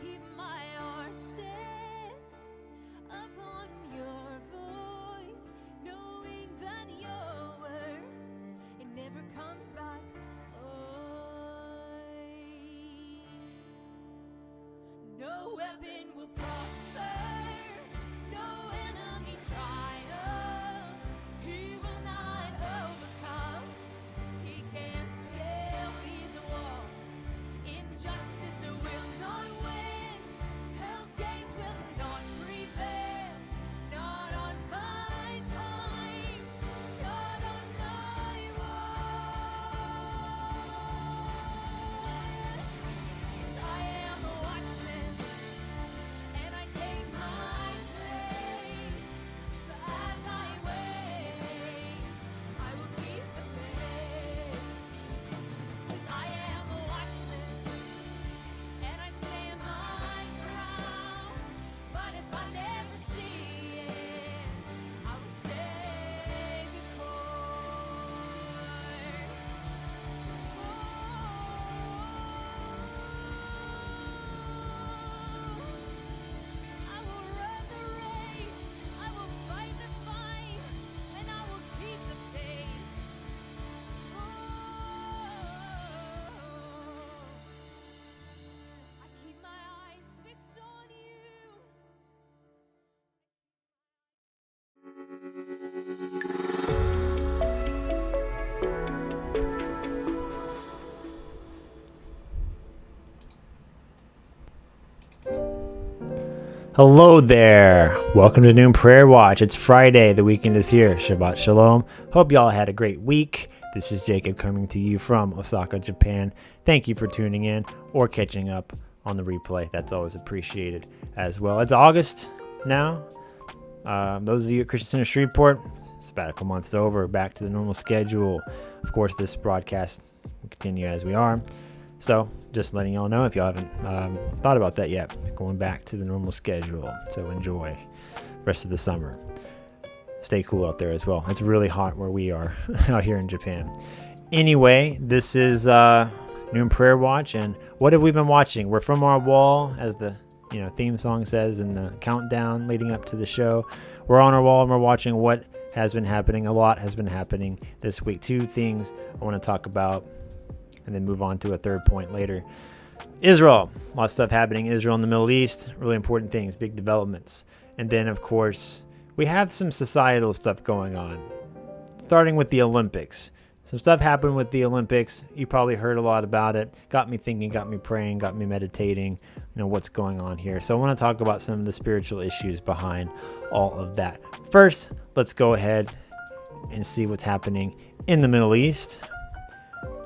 keep my heart set upon your voice, knowing that your word, it never comes back void. No weapon will prosper, no enemy triumph. He will not overcome, he can't scale these walls. Injustice will not win, hell's gates will not prevail. Not on my time, not on my watch. I am a watchman, and I take my place. But as I wait, I will keep the faith. 'Cause I am a watchman, and I stand my ground. But if I never see it, I will stay the course. I will run the race, I will fight the fight, and I will keep the faith. I keep my eyes fixed on you. Hello there. Welcome to Noon Prayer Watch. It's Friday. The weekend is here. Shabbat Shalom. Hope y'all had a great week. This is Jacob coming to you from Osaka, Japan. Thank you for tuning in or catching up on the replay. That's always appreciated as well. It's August now. Those of you at Christian Center Shreveport, sabbatical month's over. Back to the normal schedule. Of course, this broadcast will continue as we are. So just letting y'all know if y'all haven't thought about that yet, going back to the normal schedule. So enjoy the rest of the summer. Stay cool out there as well. It's really hot where we are out here in Japan. Anyway, this is Noon Prayer Watch, and what have we been watching? We're from our wall, as the theme song says in the countdown leading up to the show. We're on our wall and we're watching what has been happening. A lot has been happening this week. Two things I want to talk about, and then move on to a third point later. Israel, a lot of stuff happening. Israel in the Middle East, really important things, big developments. And then, of course, we have some societal stuff going on, starting with the Olympics. Some stuff happened with the Olympics. You probably heard a lot about it. Got me thinking, got me praying, got me meditating, what's going on here. So I want to talk about some of the spiritual issues behind all of that. First, let's go ahead and see what's happening in the Middle East.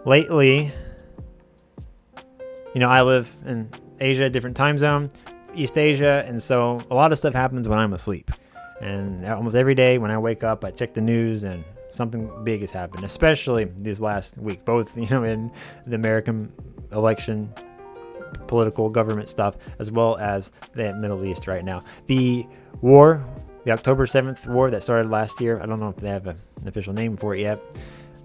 Lately, I live in Asia, different time zone, East Asia, and so a lot of stuff happens when I'm asleep. And almost every day when I wake up, I check the news and something big has happened, especially this last week, both, in the American election, political government stuff, as well as the Middle East right now. The war, the October 7th war that started last year, I don't know if they have an official name for it yet.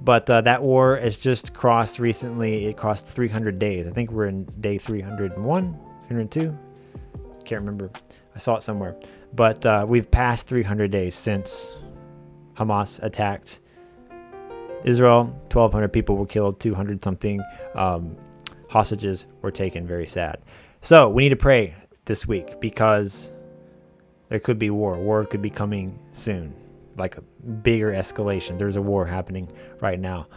But that war has just crossed recently. It crossed 300 days. I think we're in day 301, 302. Can't remember. I saw it somewhere. But we've passed 300 days since Hamas attacked Israel. 1,200 people were killed. 200 something hostages were taken. Very sad. So we need to pray this week because there could be war. War could be coming soon. Like a bigger escalation. There's a war happening right now.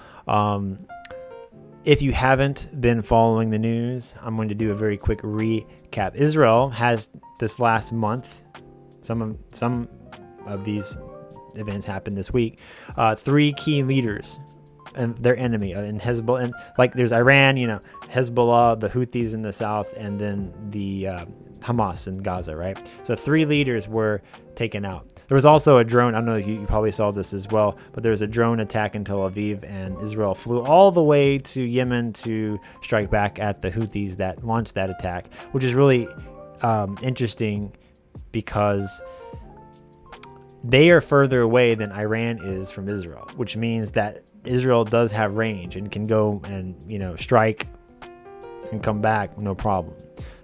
If you haven't been following the news, I'm going to do a very quick recap. Israel has this last month, some of these events happened this week. 3 key leaders and their enemy in Hezbollah, and like there's Iran, Hezbollah, the Houthis in the south, and then the Hamas in Gaza, right? So 3 leaders were taken out. There was also a drone. I don't know if you probably saw this as well, but there was a drone attack in Tel Aviv, and Israel flew all the way to Yemen to strike back at the Houthis that launched that attack, which is really interesting because they are further away than Iran is from Israel, which means that Israel does have range and can go and strike and come back no problem.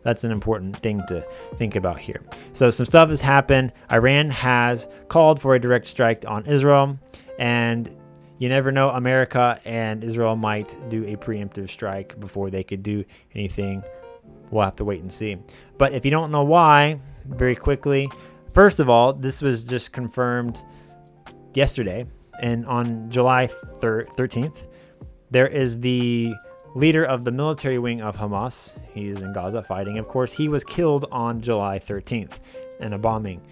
That's an important thing to think about here. So some stuff has happened. Iran has called for a direct strike on Israel, and you never know, America and Israel might do a preemptive strike before they could do anything. We'll have to wait and see. But if you don't know why, very quickly, first of all, this was just confirmed yesterday, and on July 13th, there is the leader of the military wing of Hamas. He is in Gaza fighting. Of course, he was killed on July 13th in a bombing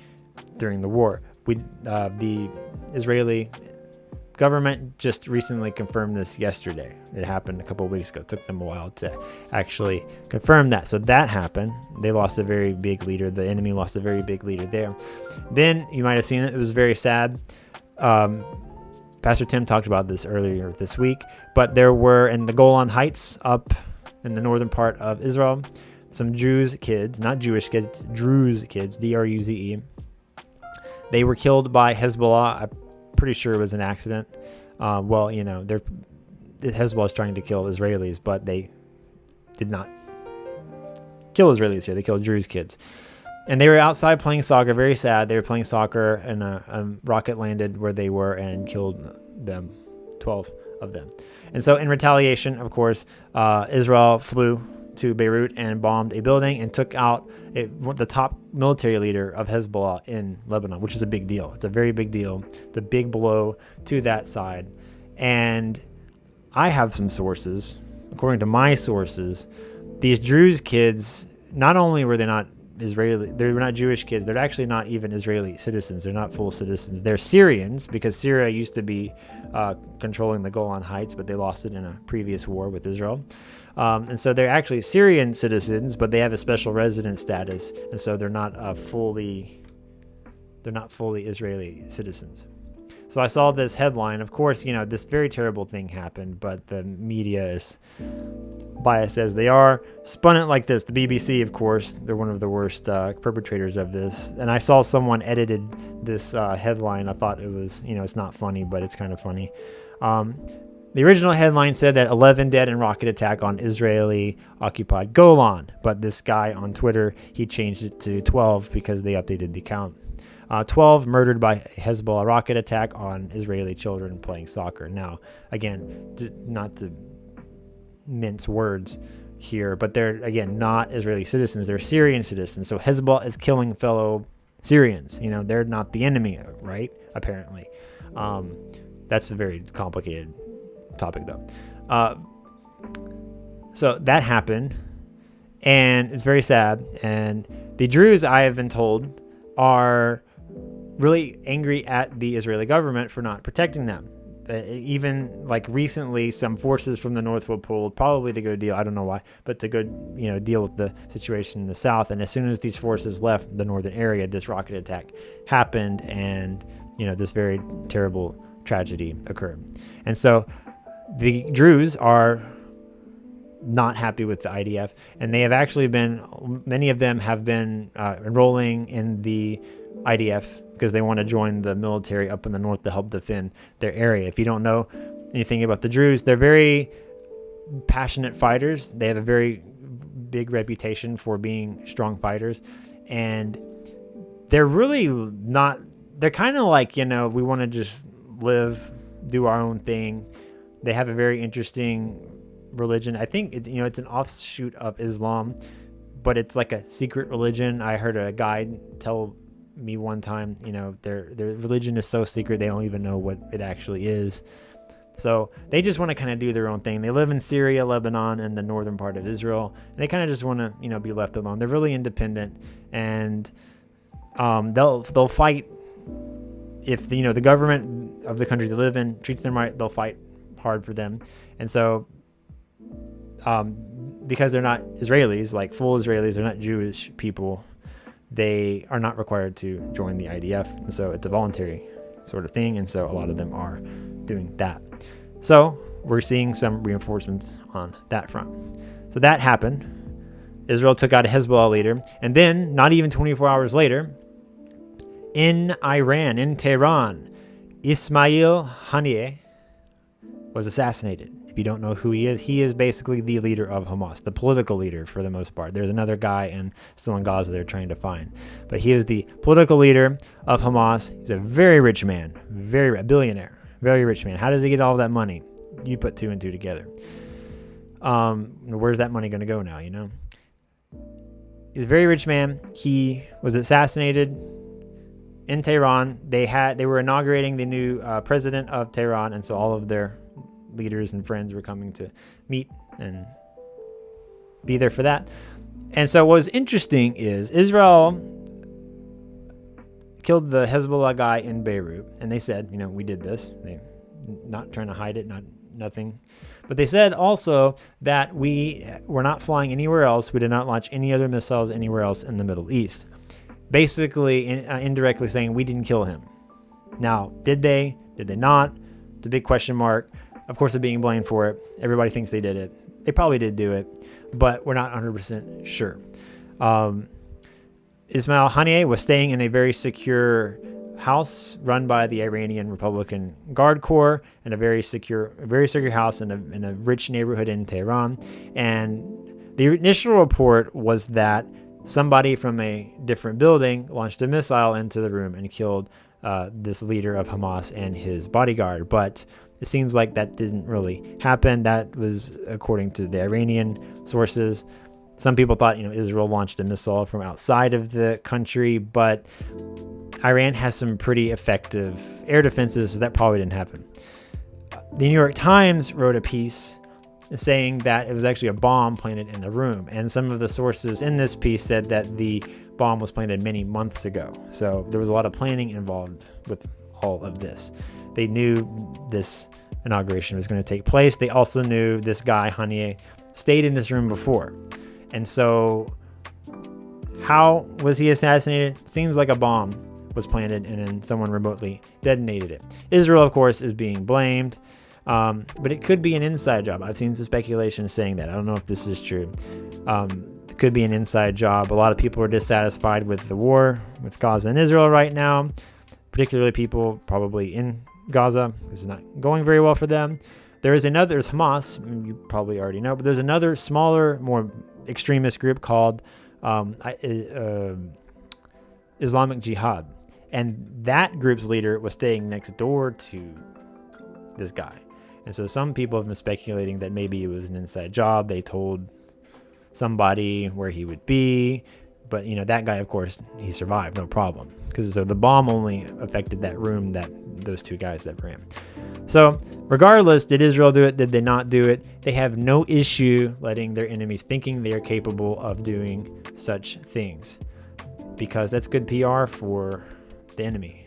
during the war. The Israeli government just recently confirmed this yesterday. It happened a couple of weeks ago. It took them a while to actually confirm that. So that happened. They lost a very big leader. The enemy lost a very big leader there. Then you might have seen it. It was very sad. Pastor Tim talked about this earlier this week, but there were in the Golan Heights up in the northern part of Israel, some Druze kids, not Jewish kids, Druze kids, Druze. They were killed by Hezbollah. I'm pretty sure it was an accident. Hezbollah is trying to kill Israelis, but they did not kill Israelis here. They killed Druze kids. And they were outside playing soccer, very sad. They were playing soccer, and a rocket landed where they were and killed them, 12 of them. And so in retaliation, of course, Israel flew to Beirut and bombed a building and took out the top military leader of Hezbollah in Lebanon, which is a big deal. It's a very big deal. It's a big blow to that side. And I have some sources. According to my sources, these Druze kids, not only were they not Israeli, they were not Jewish kids. They're actually not even Israeli citizens. They're not full citizens. They're Syrians, because Syria used to be controlling the Golan Heights, but they lost it in a previous war with Israel. And so they're actually Syrian citizens, but they have a special resident status, and so they're not fully Israeli citizens. So I saw this headline. Of course, this very terrible thing happened, but the media is biased as they are, spun it like this. The BBC, of course, they're one of the worst perpetrators of this. And I saw someone edited this headline. I thought it was, it's not funny, but it's kind of funny. The original headline said that 11 dead in rocket attack on Israeli-occupied Golan. But this guy on Twitter, he changed it to 12 because they updated the count. 12 murdered by Hezbollah rocket attack on Israeli children playing soccer. Now, again, not to mince words here, but they're, again, not Israeli citizens. They're Syrian citizens. So Hezbollah is killing fellow Syrians. They're not the enemy, right? Apparently. That's a very complicated topic, though. So that happened, and it's very sad. And the Druze, I have been told, are really angry at the Israeli government for not protecting them. Even like recently, some forces from the north were pulled, probably to go deal, I don't know why, but to go, deal with the situation in the south. And as soon as these forces left the northern area, this rocket attack happened, and, this very terrible tragedy occurred. And so the Druze are not happy with the IDF, and they have actually many of them have been enrolling in the IDF because they want to join the military up in the north to help defend their area. If you don't know anything about the Druze, they're very passionate fighters. They have a very big reputation for being strong fighters, and they're really not, they're kind of like, we want to just live, do our own thing. They have a very interesting religion. I think it's an offshoot of Islam, but it's like a secret religion. I heard a guy tell me one time, their religion is so secret they don't even know what it actually is. So they just want to kind of do their own thing. They live in Syria, Lebanon, and the northern part of Israel, and they kind of just want to be left alone. They're really independent, and they'll fight if the government of the country they live in treats them right. They'll fight hard for them. And so because they're not Israelis, like full Israelis, they're not Jewish people, they are not required to join the IDF. And so it's a voluntary sort of thing. And so a lot of them are doing that. So we're seeing some reinforcements on that front. So that happened. Israel took out a Hezbollah leader. And then, not even 24 hours later, in Iran, in Tehran, Ismail Haniyeh was assassinated. If you don't know who he is basically the leader of Hamas, the political leader for the most part. There's another guy still in Gaza they're trying to find. But he is the political leader of Hamas. He's a very rich man, a billionaire, very rich man. How does he get all that money? You put two and two together. Where's that money going to go now, He's a very rich man. He was assassinated in Tehran. They were inaugurating the new president of Tehran, and so all of their leaders and friends were coming to meet and be there for that. And so what's interesting is Israel killed the Hezbollah guy in Beirut, and they said, we did this. They not trying to hide it, nothing. But they said also that we were not flying anywhere else. We did not launch any other missiles anywhere else in the Middle East. Basically, indirectly saying we didn't kill him. Now, did they? Did they not? It's a big question mark. Of course, they're being blamed for it. Everybody thinks they did it. They probably did do it, but we're not 100% sure. Ismail Haniyeh was staying in a very secure house run by the Iranian Republican Guard Corps, and a very secure house in a rich neighborhood in Tehran. And the initial report was that somebody from a different building launched a missile into the room and killed this leader of Hamas and his bodyguard. But it seems like that didn't really happen. That was according to the Iranian sources. Some people thought, Israel launched a missile from outside of the country, but Iran has some pretty effective air defenses, so that probably didn't happen. The New York Times wrote a piece saying that it was actually a bomb planted in the room. And some of the sources in this piece said that the bomb was planted many months ago. So there was a lot of planning involved with all of this. They knew this inauguration was going to take place. They also knew this guy, Haniyeh, stayed in this room before. And so how was he assassinated? Seems like a bomb was planted and then someone remotely detonated it. Israel, of course, is being blamed, but it could be an inside job. I've seen some speculation saying that. I don't know if this is true. It could be an inside job. A lot of people are dissatisfied with the war with Gaza and Israel right now, particularly people probably in Gaza. This is not going very well for them. There's Hamas, you probably already know, but there's another smaller, more extremist group called Islamic Jihad. And that group's leader was staying next door to this guy. And so some people have been speculating that maybe it was an inside job. They told somebody where he would be. But, that guy, of course, he survived, no problem. Because so the bomb only affected that room, those two guys that ran. So regardless, did Israel do it? Did they not do it? They have no issue letting their enemies thinking they are capable of doing such things. Because that's good PR for the enemy,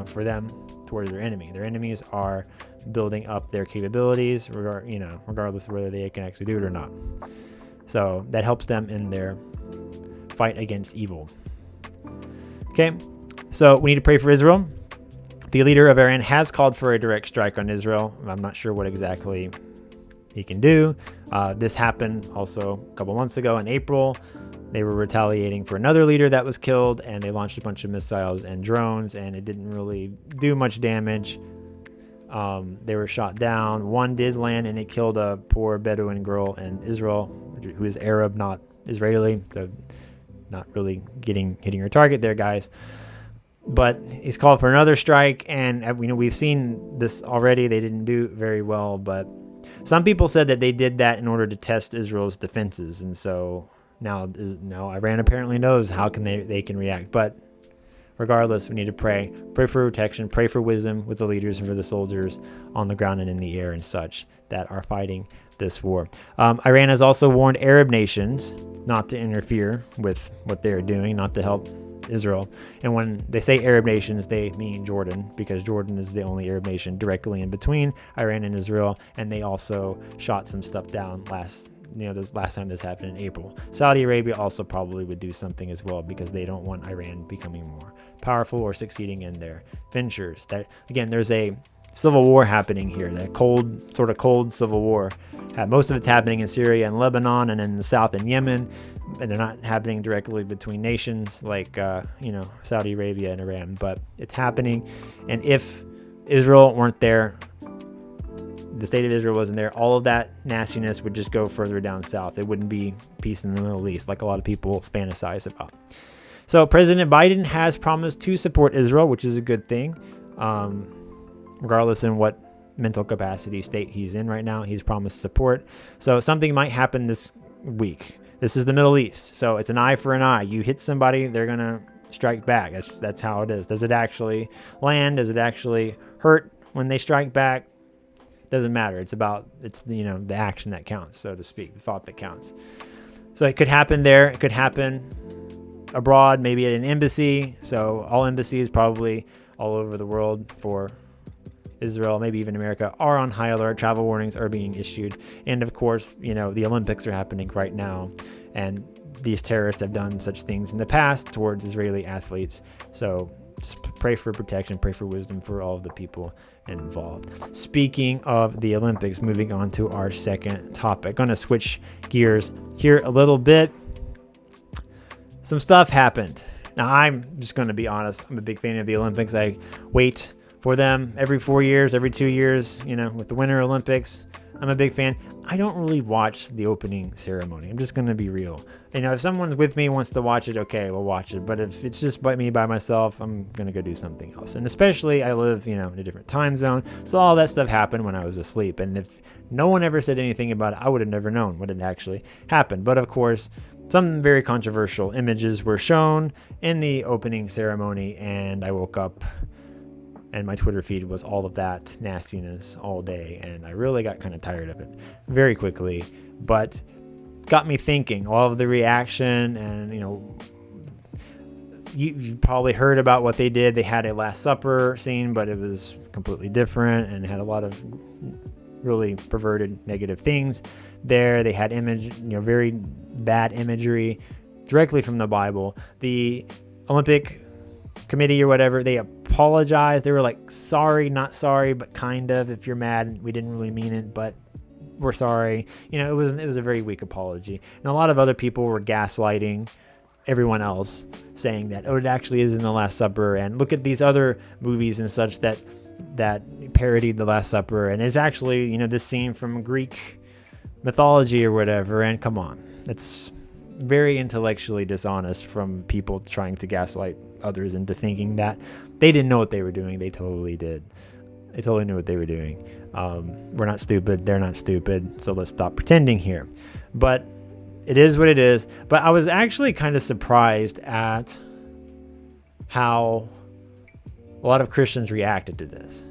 for them towards their enemy. Their enemies are building up their capabilities, regardless of whether they can actually do it or not. So that helps them in their fight against evil. Okay, so we need to pray for Israel. The leader of Iran has called for a direct strike on Israel. I'm not sure what exactly he can do. This happened also a couple months ago in April. They were retaliating for another leader that was killed, and they launched a bunch of missiles and drones, and it didn't really do much damage. They were shot down. One did land, and it killed a poor Bedouin girl in Israel, who is Arab, not Israeli, so not really hitting her target there, guys. But he's called for another strike, and we've seen this already. They didn't do very well, but some people said that they did that in order to test Israel's defenses, and so now Iran apparently knows how they can react. But regardless, we need to pray for protection, pray for wisdom with the leaders and for the soldiers on the ground and in the air and such that are fighting this war. Iran has also warned Arab nations not to interfere with what they are doing, not to help Israel. And when they say Arab nations, they mean Jordan, because Jordan is the only Arab nation directly in between Iran and Israel, and they also shot some stuff down last time this happened in April. Saudi Arabia also probably would do something as well, because they don't want Iran becoming more powerful or succeeding in their ventures. That, again, there's a civil war happening here, that cold civil war. Most of it's happening in Syria and Lebanon, and in the south in Yemen, and they're not happening directly between nations like Saudi Arabia and Iran, but it's happening. And if Israel weren't there, the state of Israel wasn't there, all of that nastiness would just go further down south. It wouldn't be peace in the Middle East like a lot of people fantasize about. So President Biden has promised to support Israel, which is a good thing. Regardless in what mental capacity state he's in right now, he's promised support. So something might happen this week. This is the Middle East, so it's an eye for an eye. You hit somebody, they're going to strike back. That's how it is. Does it actually land? Does it actually hurt when they strike back? Doesn't matter. It's the action that counts, so to speak, the thought that counts. So it could happen there. It could happen abroad, maybe at an embassy. So all embassies probably all over the world for Israel, maybe even America, are on high alert. Travel warnings are being issued. And of course, the Olympics are happening right now. And these terrorists have done such things in the past towards Israeli athletes. So just pray for protection, pray for wisdom for all of the people involved. Speaking of the Olympics, moving on to our second topic. Going to switch gears here a little bit. Some stuff happened. Now, I'm just going to be honest. I'm a big fan of the Olympics. I wait for them every 4 years, every 2 years, with the Winter Olympics. I'm a big fan. I don't really watch the opening ceremony. I'm just going to be real. If someone's with me wants to watch it, okay, we'll watch it. But if it's just me by myself, I'm going to go do something else. And especially I live, in a different time zone. So all that stuff happened when I was asleep. And if no one ever said anything about it, I would have never known what had actually happened. But of course, some very controversial images were shown in the opening ceremony. And I woke up and my Twitter feed was all of that nastiness all day. And I really got kind of tired of it very quickly. But got me thinking, all of the reaction and, you probably heard about what they did. They had a Last Supper scene, but it was completely different and had a lot of really perverted negative things there. They had very bad imagery directly from the Bible. The Olympic committee or whatever, they apologized. They were like, sorry, not sorry, but kind of. If you're mad, we didn't really mean it, but we're sorry. It was a very weak apology. And a lot of other people were gaslighting everyone else, saying that, it actually is in the Last Supper, and look at these other movies and such that parodied the Last Supper, and it's actually, this scene from Greek mythology or whatever. And come on, that's very intellectually dishonest from people trying to gaslight others into thinking that they didn't know what they were doing. They totally did. They totally knew what they were doing. We're not stupid. They're not stupid. So let's stop pretending here. But it is what it is. But I was actually kind of surprised at how a lot of Christians reacted to this.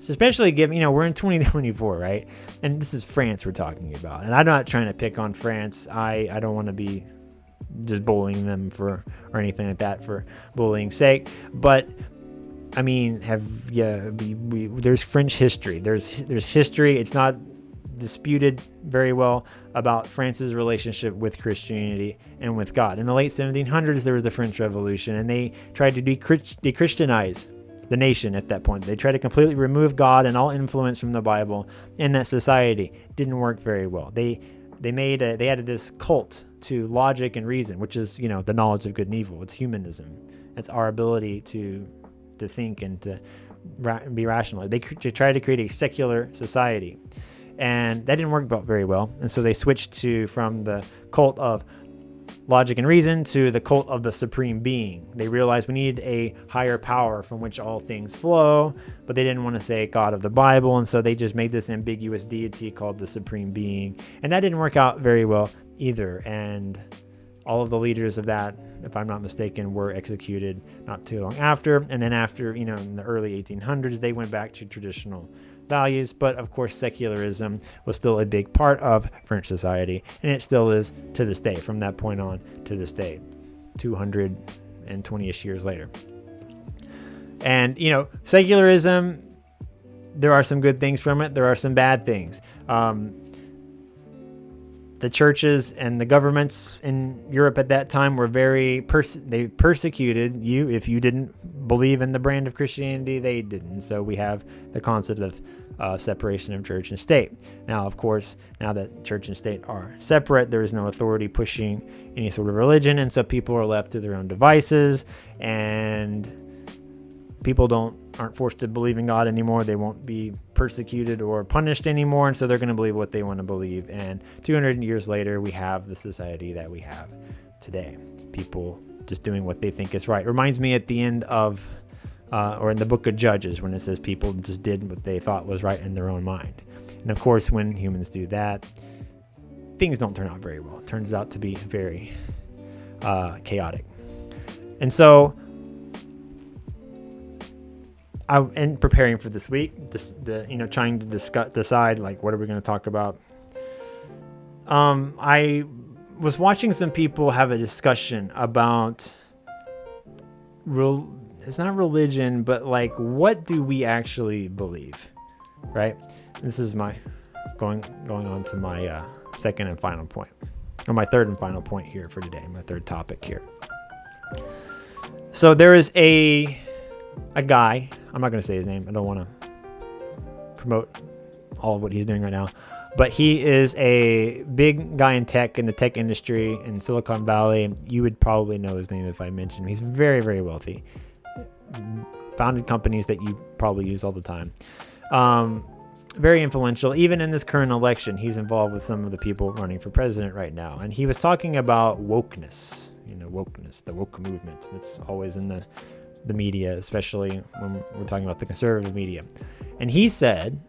Especially given, we're in 2024, right? And this is France we're talking about. And I'm not trying to pick on France. I don't want to be just bullying them or anything like that for bullying's sake. But I mean, there's French history. There's history. It's not disputed very well about France's relationship with Christianity and with God. In the late 1700s, there was the French Revolution, and they tried to de-Christianize the nation at that point. They tried to completely remove God and all influence from the Bible in that society. Didn't work very well. They added this cult to logic and reason, which is, the knowledge of good and evil. It's humanism. It's our ability to think and to be rational. They tried to create a secular society, and that didn't work out very well. And so they switched from the cult of logic and reason to the cult of the supreme being. They realized we need a higher power from which all things flow, but they didn't want to say God of the Bible, and so they just made this ambiguous deity called the supreme being, and that didn't work out very well either. And all of the leaders of that, if I'm not mistaken, were executed not too long after. And then after, in the early 1800s, they went back to traditional values. But of course, secularism was still a big part of French society, and it still is to this day, from that point on to this day, 220-ish years later. And, secularism, there are some good things from it. There are some bad things. The churches and the governments in Europe at that time were they persecuted you if you didn't believe in the brand of Christianity. They didn't. So we have the concept of separation of church and state. Now, of course, now that church and state are separate, there is no authority pushing any sort of religion, and so people are left to their own devices. And people aren't forced to believe in God anymore. They won't be persecuted or punished anymore, and so they're going to believe what they want to believe. And 200 years later, we have the society that we have today. People just doing what they think is right. Reminds me at the end of, or in the book of Judges, when it says people just did what they thought was right in their own mind. And of course, when humans do that, things don't turn out very well. It turns out to be very chaotic. And so, in preparing for this week, trying to decide like what are we going to talk about. I was watching some people have a discussion about it's not religion, but like what do we actually believe, right? This is my going on to my second and final point, or my third and final point here for today. My third topic here. So there is a guy. I'm not going to say his name. I don't want to promote all of what he's doing right now. But he is a big guy in the tech industry in Silicon Valley. You would probably know his name if I mentioned him. He's very, very wealthy. Founded companies that you probably use all the time. Very influential. Even in this current election, he's involved with some of the people running for president right now. And he was talking about wokeness. Wokeness, the woke movement. That's always in the media, especially when we're talking about the conservative media. And he said,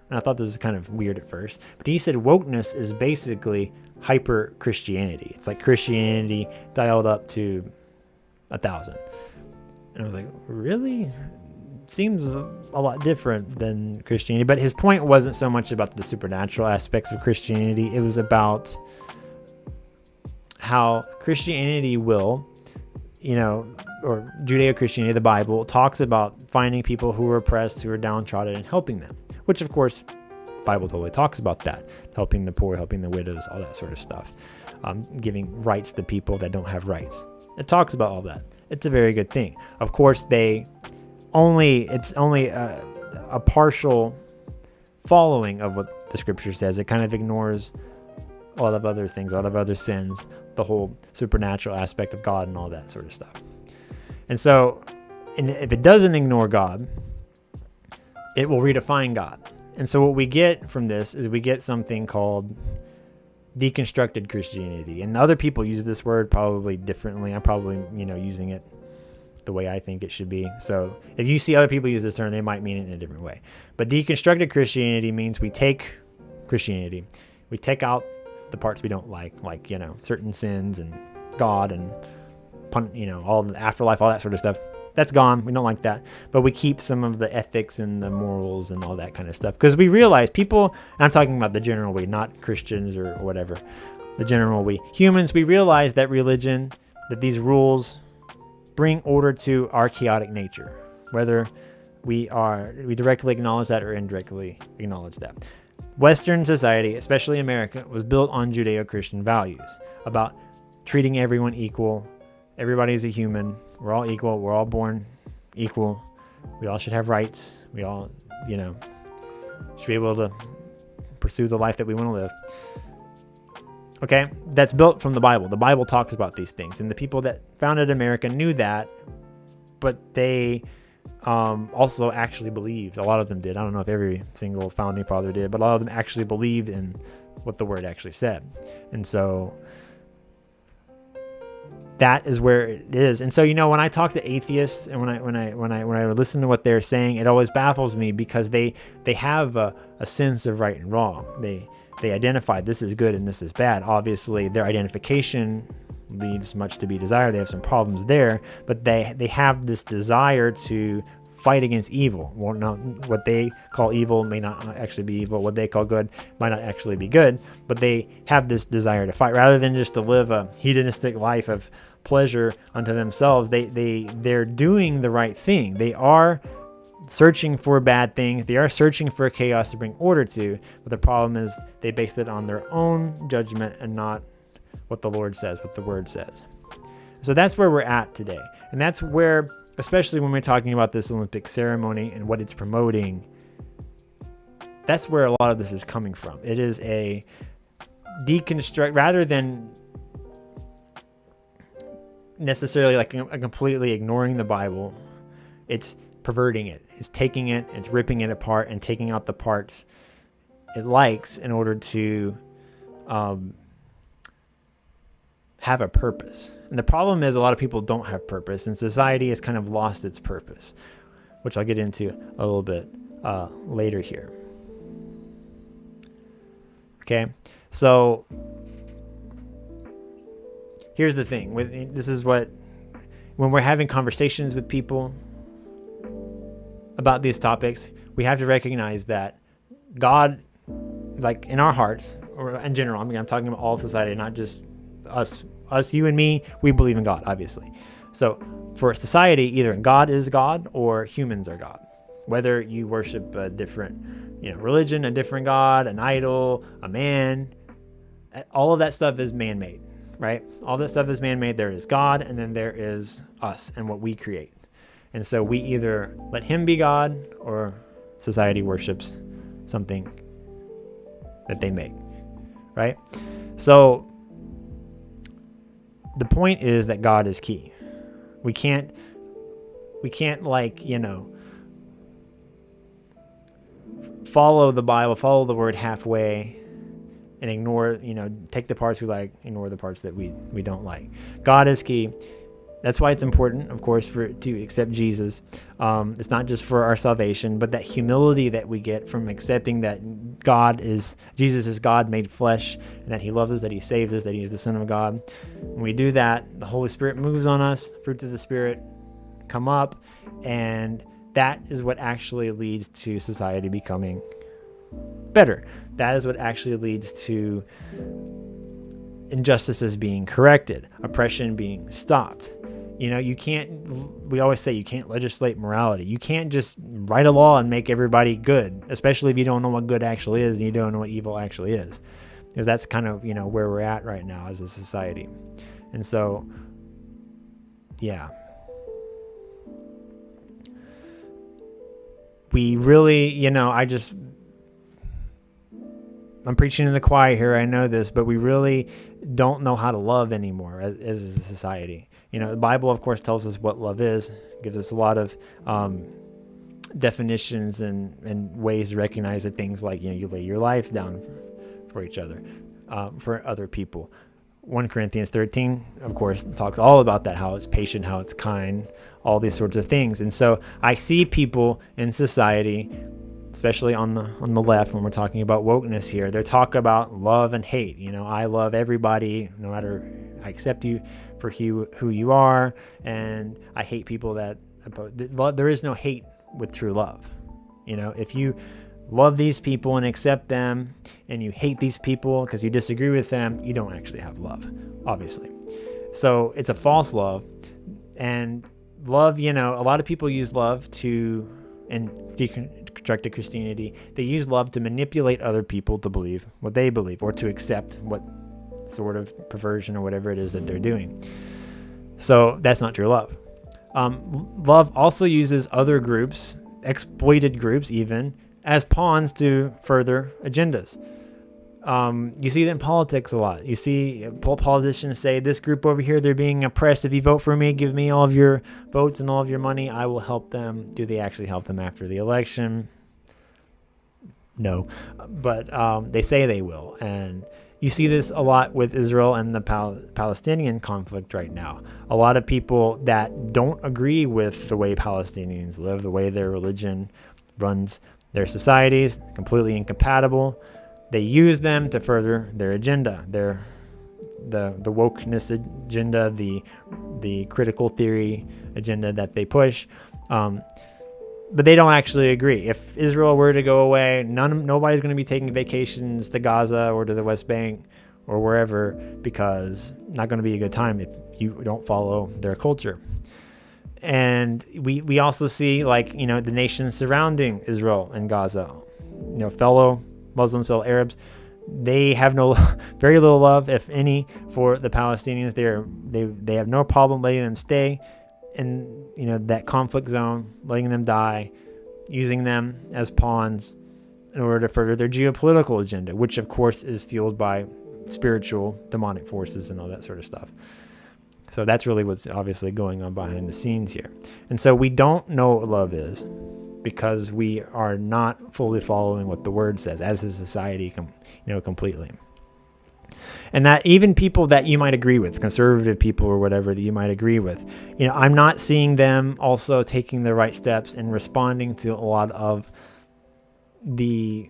and I thought this was kind of weird at first, but he said wokeness is basically hyper Christianity. It's like Christianity dialed up to 1,000. And I was like, really? Seems a lot different than Christianity. But his point wasn't so much about the supernatural aspects of Christianity. It was about how Christianity will, or Judeo-Christianity, the Bible, talks about finding people who are oppressed, who are downtrodden, and helping them. Which, of course, the Bible totally talks about that. Helping the poor, helping the widows, all that sort of stuff. Giving rights to people that don't have rights. It talks about all that. It's a very good thing. Of course, it's only a partial following of what the scripture says. It kind of ignores a lot of other things, a lot of other sins, the whole supernatural aspect of God and all that sort of stuff. And so, if it doesn't ignore God, it will redefine God. And so what we get from this is we get something called deconstructed Christianity. And other people use this word probably differently. I'm probably, using it the way I think it should be. So if you see other people use this term, they might mean it in a different way. But deconstructed Christianity means we take Christianity, we take out the parts we don't like, certain sins and God and, all the afterlife, all that sort of stuff. That's gone. We don't like that. But we keep some of the ethics and the morals and all that kind of stuff. Because we realize people, and I'm talking about the general we, not Christians or whatever, the general we. Humans, we realize that religion, that these rules bring order to our chaotic nature. Whether we directly acknowledge that or indirectly acknowledge that. Western society, especially America, was built on Judeo-Christian values about treating everyone equal. Everybody's a human. We're all equal. We're all born equal. We all should have rights. We all, should be able to pursue the life that we want to live. Okay? That's built from the Bible. The Bible talks about these things. And the people that founded America knew that, but they also actually believed. A lot of them did. I don't know if every single founding father did, but a lot of them actually believed in what the word actually said. And so that is where it is. And so, when I talk to atheists and when I listen to what they're saying, it always baffles me because they have a sense of right and wrong. They identify this is good and this is bad. Obviously, their identification leaves much to be desired. They have some problems there, but they have this desire to fight against evil. Well, not what they call evil may not actually be evil. What they call good might not actually be good, but they have this desire to fight rather than just to live a hedonistic life of pleasure unto themselves. They're doing the right thing. They are searching for bad things. They are searching for chaos to bring order to, but the problem is they base it on their own judgment and not what the Lord says, what the word says. So that's where we're at today. And that's where, especially when we're talking about this Olympic ceremony and what it's promoting, that's where a lot of this is coming from. It is a deconstruct, rather than necessarily like a completely ignoring the Bible, it's perverting it. It's taking it, it's ripping it apart and taking out the parts it likes in order to have a purpose. And the problem is a lot of people don't have purpose, and society has kind of lost its purpose, which I'll get into a little bit later here. Okay, so here's the thing. This is what, when we're having conversations with people about these topics, we have to recognize that God, like in our hearts, or in general, I'm talking about all society, not just us, you and me, we believe in God, obviously. So for society, either God is God or humans are God. Whether you worship a different, religion, a different God, an idol, a man, all of that stuff is man-made, right? All that stuff is man-made. There is God, and then there is us and what we create. And so we either let him be God, or society worships something that they make, right? So the point is that God is key. We can't follow the Bible, follow the word halfway, and ignore, take the parts we like, ignore the parts that we don't like. God is key. That's why it's important, of course, to accept Jesus. It's not just for our salvation, but that humility that we get from accepting that Jesus is God made flesh, and that he loves us, that he saves us, that he is the Son of God. When we do that, the Holy Spirit moves on us, fruits of the Spirit come up, and that is what actually leads to society becoming better. That is what actually leads to injustices being corrected, oppression being stopped. We always say you can't legislate morality. You can't just write a law and make everybody good, especially if you don't know what good actually is and you don't know what evil actually is. Because that's kind of, where we're at right now as a society. And so, yeah. We really, I'm preaching to the choir here, I know this, but we really don't know how to love anymore as a society. The Bible, of course, tells us what love is, gives us a lot of definitions and ways to recognize that things like, you lay your life down for each other, for other people. 1 Corinthians 13, of course, talks all about that, how it's patient, how it's kind, all these sorts of things. And so I see people in society, especially on the left, when we're talking about wokeness here, they talk about love and hate. I love everybody, no matter, I accept you for who you are, and I hate people that there is no hate with true love. If you love these people and accept them, and you hate these people because you disagree with them, you don't actually have love, obviously. So it's a false love. And love, a lot of people use love and deconstructed Christianity, they use love to manipulate other people to believe what they believe, or to accept what sort of perversion or whatever it is that they're doing. So that's not true love. Love also uses other groups, exploited groups even, as pawns to further agendas. You see that in politics a lot. You see politicians say, this group over here, they're being oppressed. If you vote for me, give me all of your votes and all of your money, I will help them. Do they actually help them after the election? No. But they say they will. And you see this a lot with Israel and the Palestinian conflict right now. A lot of people that don't agree with the way Palestinians live, the way their religion runs their societies, completely incompatible. They use them to further their agenda, the wokeness agenda, the critical theory agenda that they push. But they don't actually agree. If Israel were to go away, nobody's going to be taking vacations to Gaza or to the West Bank or wherever, because not going to be a good time if you don't follow their culture. And we also see, the nations surrounding Israel and Gaza, fellow Muslims, fellow Arabs, they have very little love, if any, for the Palestinians. They have no problem letting them stay in that conflict zone, letting them die, using them as pawns in order to further their geopolitical agenda, which of course is fueled by spiritual demonic forces and all that sort of stuff. So that's really what's obviously going on behind the scenes here. And so we don't know what love is because we are not fully following what the word says as a society, completely. And that even people that you might agree with, conservative people or whatever that you might agree with, I'm not seeing them also taking the right steps and responding to a lot of the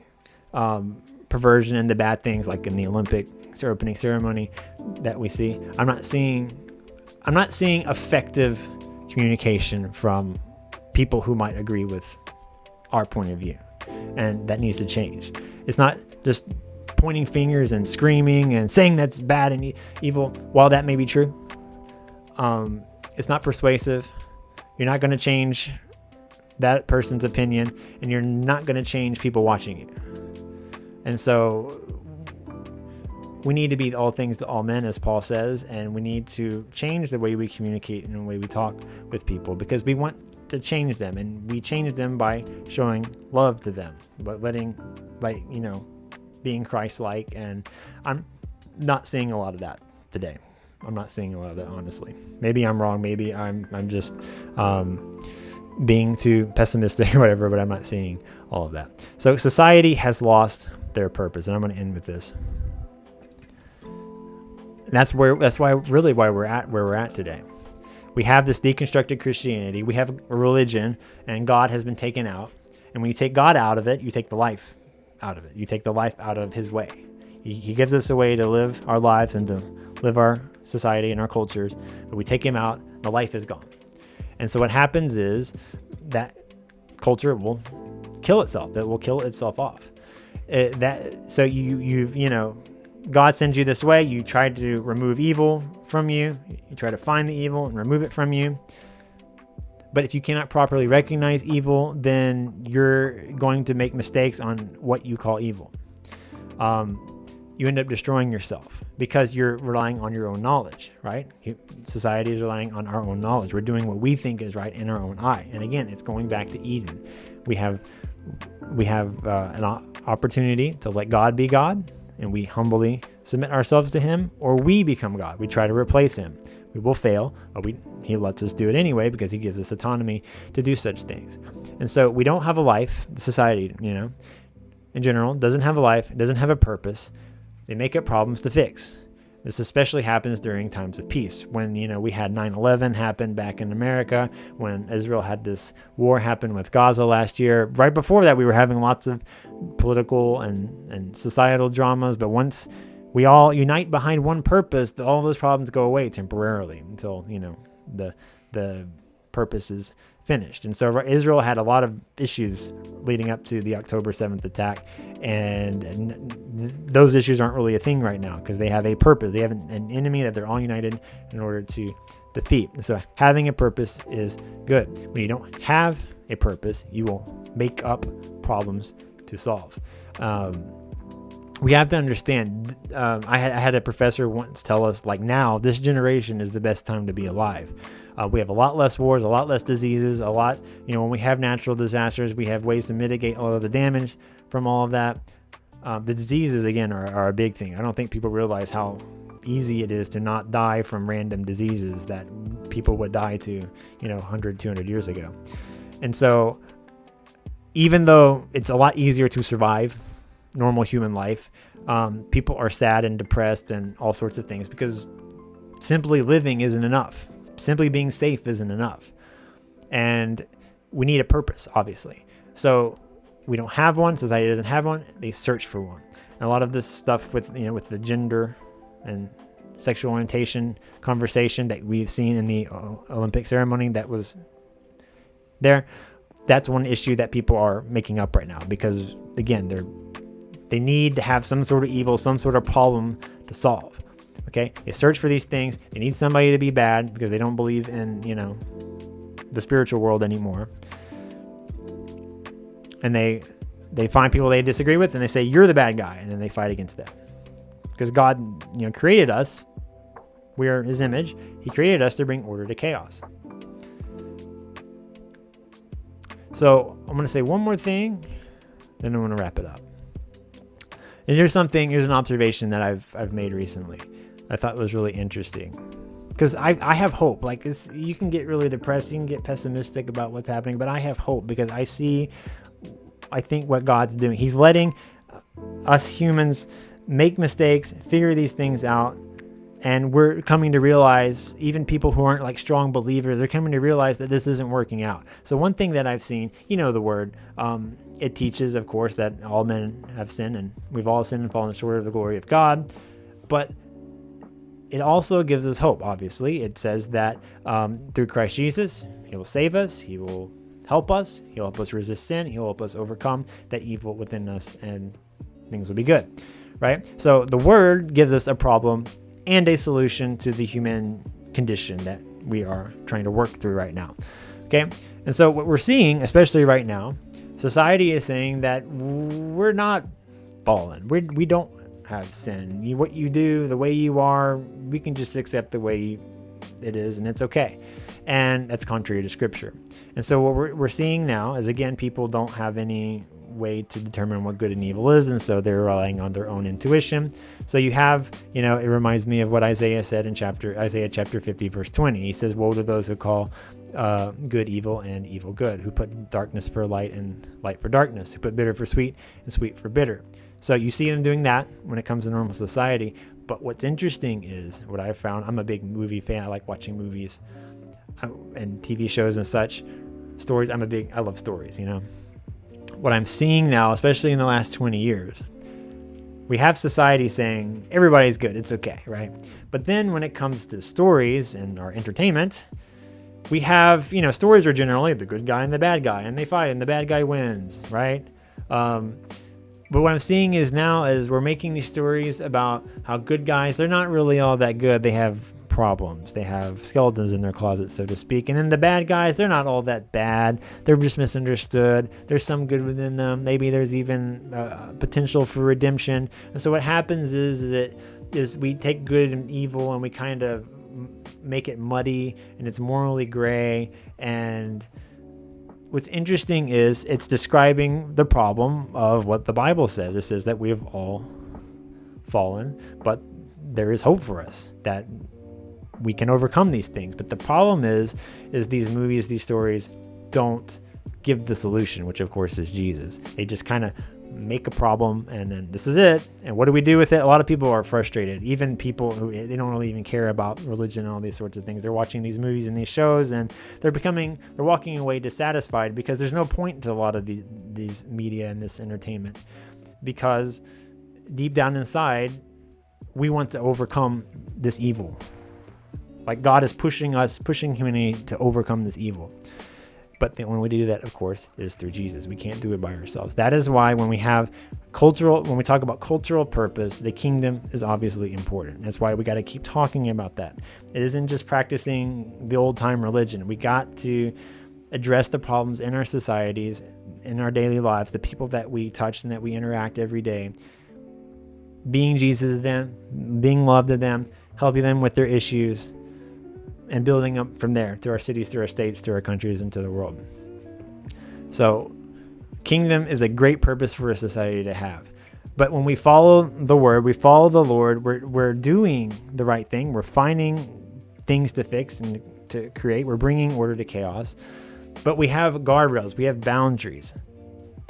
perversion and the bad things, like in the Olympic opening ceremony that we see. I'm not seeing effective communication from people who might agree with our point of view, and that needs to change. It's not just pointing fingers and screaming and saying that's bad and evil. While that may be true, it's not persuasive. You're not going to change that person's opinion, and you're not going to change people watching it. And so we need to be all things to all men, as Paul says, and we need to change the way we communicate and the way we talk with people, because we want to change them, and we change them by showing love to them, but being Christ-like. And I'm not seeing a lot of that today. I'm not seeing a lot of that, honestly. Maybe I'm wrong. Maybe I'm just being too pessimistic or whatever, but I'm not seeing all of that. So society has lost their purpose, and I'm going to end with this. And that's why we're at where we're at today. We have this deconstructed Christianity. We have a religion, and God has been taken out. And when you take God out of it, you take the life out of it. You take the life out of his way. He gives us a way to live our lives and to live our society and our cultures. But we take him out, the life is gone. And so what happens is that culture will kill itself. It will kill itself off. God sends you this way. You try to remove evil from you. You try to find the evil and remove it from you. But if you cannot properly recognize evil, then you're going to make mistakes on what you call evil. You end up destroying yourself because you're relying on your own knowledge, right? Society is relying on our own knowledge. We're doing what we think is right in our own eye. And again, it's going back to Eden. We have an opportunity to let God be God, and we humbly submit ourselves to him, or we become God. We try to replace him. We will fail, but he lets us do it anyway because he gives us autonomy to do such things. And so we don't have a life. Society, in general, doesn't have a life, doesn't have a purpose. They make up problems to fix. This especially happens during times of peace, when, we had 9/11 happen back in America, when Israel had this war happen with Gaza last year. Right before that, we were having lots of political and societal dramas. But once we all unite behind one purpose, all those problems go away temporarily until, the purpose is finished. And so Israel had a lot of issues leading up to the October 7th attack. And those issues aren't really a thing right now because they have a purpose. They have an enemy that they're all united in order to defeat. And so having a purpose is good. When you don't have a purpose, you will make up problems to solve. We have to understand, I had a professor once tell us, now, this generation is the best time to be alive. We have a lot less wars, a lot less diseases, when we have natural disasters, we have ways to mitigate a lot of the damage from all of that. The diseases, again, are a big thing. I don't think people realize how easy it is to not die from random diseases that people would die to, 100, 200 years ago. And so even though it's a lot easier to survive normal human life, people are sad and depressed and all sorts of things because simply living isn't enough. Simply being safe isn't enough. And we need a purpose, obviously. So we don't have one. Society doesn't have one. They search for one. And a lot of this stuff with the gender and sexual orientation conversation that we've seen in the Olympic ceremony that was there, that's one issue that people are making up right now because, again, they need to have some sort of evil, some sort of problem to solve. Okay, they search for these things. They need somebody to be bad because they don't believe in, the spiritual world anymore. And they find people they disagree with and they say, you're the bad guy. And then they fight against that. Because God, created us. We are his image. He created us to bring order to chaos. So I'm going to say one more thing, then I'm going to wrap it up. And here's an observation that I've made recently. I thought was really interesting. because I have hope. Like, you can get really depressed, you can get pessimistic about what's happening, but I have hope because I think what God's doing. He's letting us humans make mistakes, figure these things out, and we're coming to realize, even people who aren't like strong believers, they're coming to realize that this isn't working out. So one thing that I've seen, the word, it teaches, of course, that all men have sinned and we've all sinned and fallen short of the glory of God. But it also gives us hope, obviously. It says that through Christ Jesus, he will save us, he will help us, he'll help us resist sin, he'll help us overcome that evil within us, and things will be good, right? So the word gives us a problem and a solution to the human condition that we are trying to work through right now. Okay. And so what we're seeing, especially right now, society is saying that we're not fallen. We don't have sin. What you do, the way you are, we can just accept the way it is, and it's okay. And that's contrary to scripture. And so what we're seeing now is, again, people don't have any way to determine what good and evil is, and so they're relying on their own intuition. So you have, it reminds me of what Isaiah said in Isaiah chapter 50 verse 20. He says, woe to those who call good evil and evil good, who put darkness for light and light for darkness, who put bitter for sweet and sweet for bitter. So you see them doing that when it comes to normal society. But what's interesting is what I've found. I'm a big movie fan. I like watching movies and TV shows and such. Stories. I love stories, What I'm seeing now, especially in the last 20 years, we have society saying everybody's good, it's okay, right? But then when it comes to stories and our entertainment, we have, stories are generally the good guy and the bad guy, and they fight and the bad guy wins, right? But what I'm seeing is now as we're making these stories about how good guys, they're not really all that good. They have problems. They have skeletons in their closet, so to speak. And then the bad guys, they're not all that bad. They're just misunderstood. There's some good within them. Maybe there's even potential for redemption. And so what happens is we take good and evil and we kind of make it muddy, and it's morally gray. And what's interesting is it's describing the problem of what the Bible says. It says that we have all fallen, but there is hope for us that we can overcome these things. But the problem is these movies, these stories don't give the solution, which of course is Jesus. They just kind of make a problem and then this is it. And what do we do with it? A lot of people are frustrated. Even people who they don't really even care about religion and all these sorts of things. They're watching these movies and these shows and they're walking away dissatisfied because there's no point to a lot of these media and this entertainment, because deep down inside, we want to overcome this evil. Like God is pushing humanity to overcome this evil. But the only way to do that, of course, is through Jesus. We can't do it by ourselves. That is why when we talk about cultural purpose, the kingdom is obviously important. That's why we got to keep talking about that. It isn't just practicing the old time religion. We got to address the problems in our societies, in our daily lives, the people that we touch and that we interact every day, being Jesus to them, being love to them, helping them with their issues, and building up from there to our cities, to our states, to our countries, and to the world. So kingdom is a great purpose for a society to have. But when we follow the word, we follow the Lord, we're doing the right thing. We're finding things to fix and to create. We're bringing order to chaos. But we have guardrails. We have boundaries,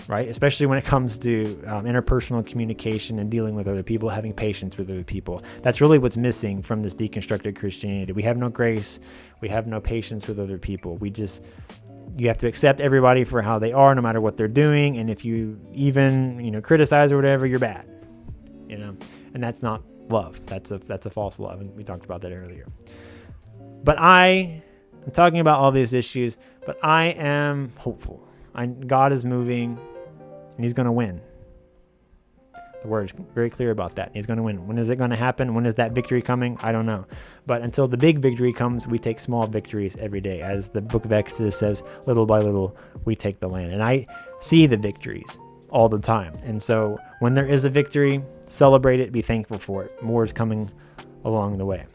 right? Especially when it comes to interpersonal communication and dealing with other people, having patience with other people. That's really what's missing from this deconstructed Christianity. We have no grace. We have no patience with other people. You have to accept everybody for how they are, no matter what they're doing. And if you even, criticize or whatever, you're bad, and that's not love. That's a false love. And we talked about that earlier. But I'm talking about all these issues, but I am hopeful. God is moving, and he's going to win. The word is very clear about that. He's going to win. When is it going to happen? When is that victory coming? I don't know. But until the big victory comes, we take small victories every day. As the book of Exodus says, little by little, we take the land. And I see the victories all the time. And so when there is a victory, celebrate it, be thankful for it. More is coming along the way.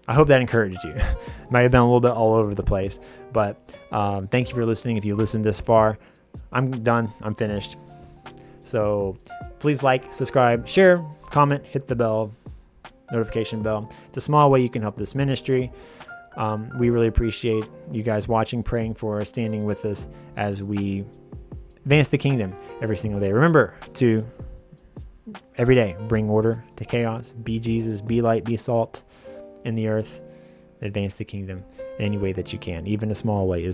I hope that encouraged you. It might have been a little bit all over the place, but thank you for listening. If you listened this far, I'm done. I'm finished. So please like, subscribe, share, comment, hit the bell, notification bell. It's a small way you can help this ministry. We really appreciate you guys watching, praying for us, standing with us as we advance the kingdom every single day. Remember to every day bring order to chaos, be Jesus, be light, be salt in the earth, advance the kingdom in any way that you can. Even a small way is